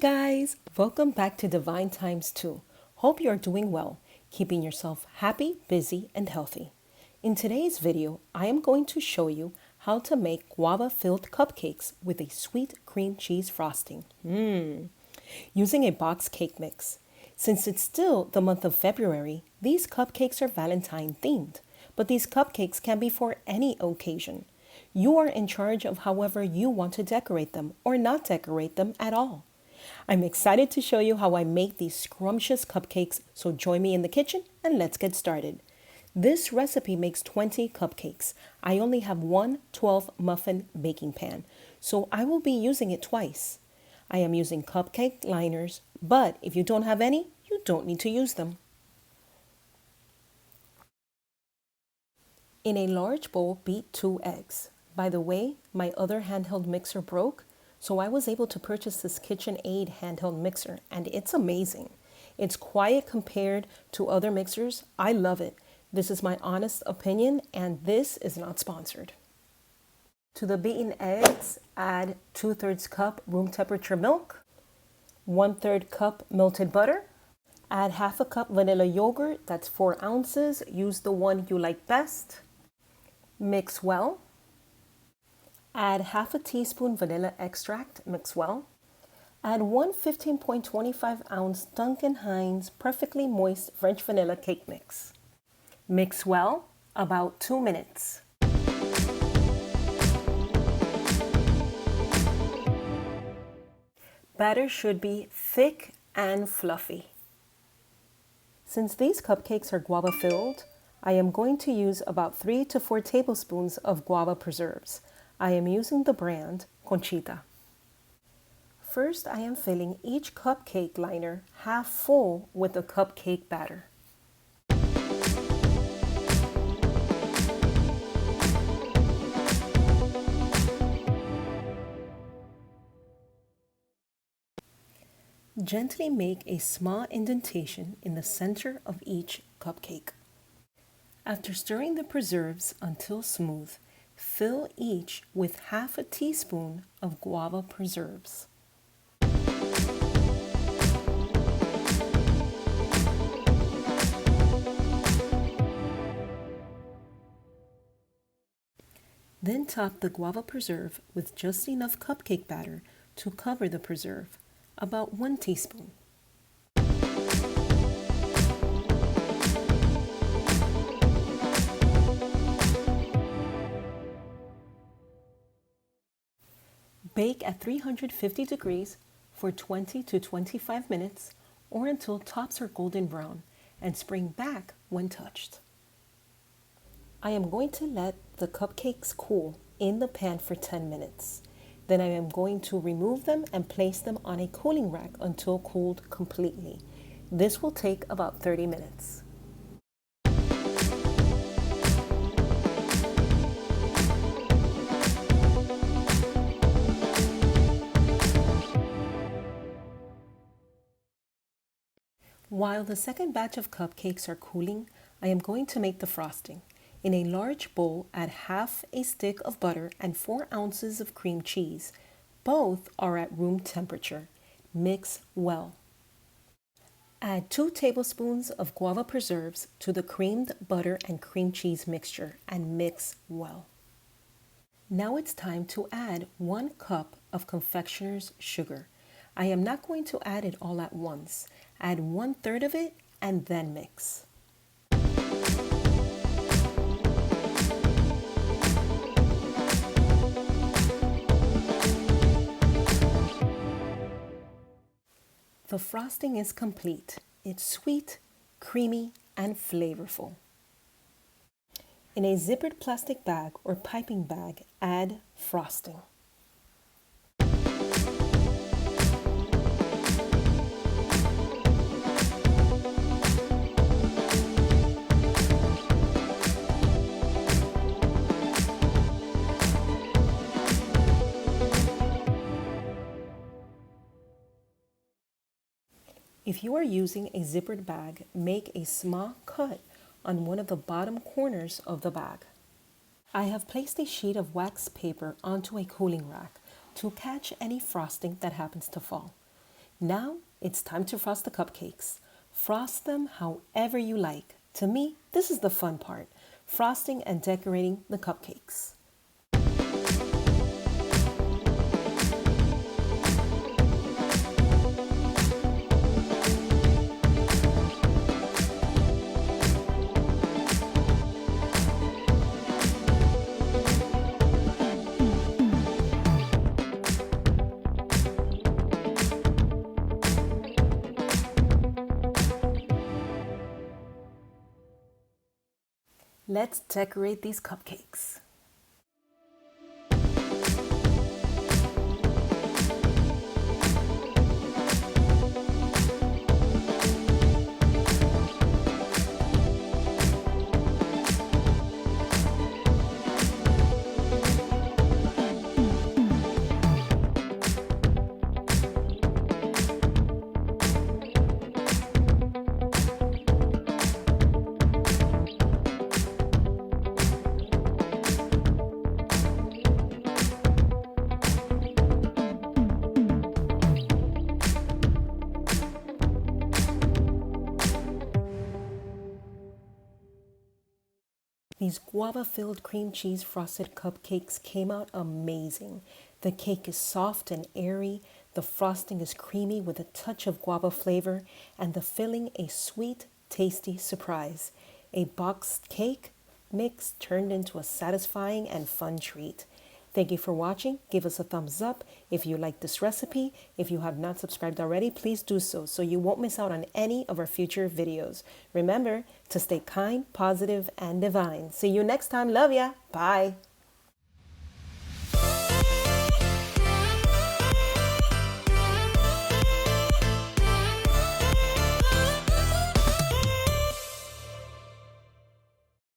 guys, welcome back to Divine Times 2. Hope you are doing well, keeping yourself happy, busy, and healthy. In today's video, I am going to show you how to make guava-filled cupcakes with a sweet cream cheese frosting. Using a box cake mix. Since it's still the month of February, these cupcakes are Valentine themed, but these cupcakes can be for any occasion. You are in charge of however you want to decorate them or not decorate them at all. I'm excited to show you how I make these scrumptious cupcakes, so join me in the kitchen and let's get started. This recipe makes 20 cupcakes. I only have one 12 muffin baking pan, so I will be using it twice. I am using cupcake liners, but if you don't have any, you don't need to use them. In a large bowl, beat 2 eggs. By the way, my other handheld mixer broke, so I was able to purchase this KitchenAid handheld mixer, and it's amazing. It's quiet compared to other mixers. I love it. This is my honest opinion, and this is not sponsored. To the beaten eggs, add 2/3 cup room temperature milk, 1/3 cup melted butter, add half a cup vanilla yogurt, that's 4 ounces. Use the one you like best. Mix well. Add half a teaspoon vanilla extract, mix well. Add 1 15.25 ounce Duncan Hines perfectly moist French vanilla cake mix. Mix well, about 2 minutes. Batter should be thick and fluffy. Since these cupcakes are guava filled, I am going to use about 3 to 4 tablespoons of guava preserves. I am using the brand Conchita. First, I am filling each cupcake liner half full with the cupcake batter. Gently make a small indentation in the center of each cupcake. After stirring the preserves until smooth, fill each with half a teaspoon of guava preserves. Then top the guava preserve with just enough cupcake batter to cover the preserve, about 1 teaspoon. Bake at 350 degrees for 20 to 25 minutes or until tops are golden brown, and spring back when touched. I am going to let the cupcakes cool in the pan for 10 minutes. Then I am going to remove them and place them on a cooling rack until cooled completely. This will take about 30 minutes. While the second batch of cupcakes are cooling, I am going to make the frosting. In a large bowl, add half a stick of butter and 4 ounces of cream cheese. Both are at room temperature. Mix well. Add 2 tablespoons of guava preserves to the creamed butter and cream cheese mixture and mix well. Now it's time to add 1 cup of confectioner's sugar. I am not going to add it all at once. Add 1/3 of it and then mix. The frosting is complete. It's sweet, creamy, and flavorful. In a zippered plastic bag or piping bag, add frosting. If you are using a zippered bag, make a small cut on one of the bottom corners of the bag. I have placed a sheet of wax paper onto a cooling rack to catch any frosting that happens to fall. Now it's time to frost the cupcakes. Frost them however you like. To me, this is the fun part, frosting and decorating the cupcakes. Let's decorate these cupcakes. These guava-filled cream cheese frosted cupcakes came out amazing. The cake is soft and airy, the frosting is creamy with a touch of guava flavor, and the filling a sweet, tasty surprise. A boxed cake mix turned into a satisfying and fun treat. Thank you for watching. Give us a thumbs up if you like this recipe. If you have not subscribed already, please do so you won't miss out on any of our future videos. Remember to stay kind, positive, and divine. See you next time. Love ya. Bye.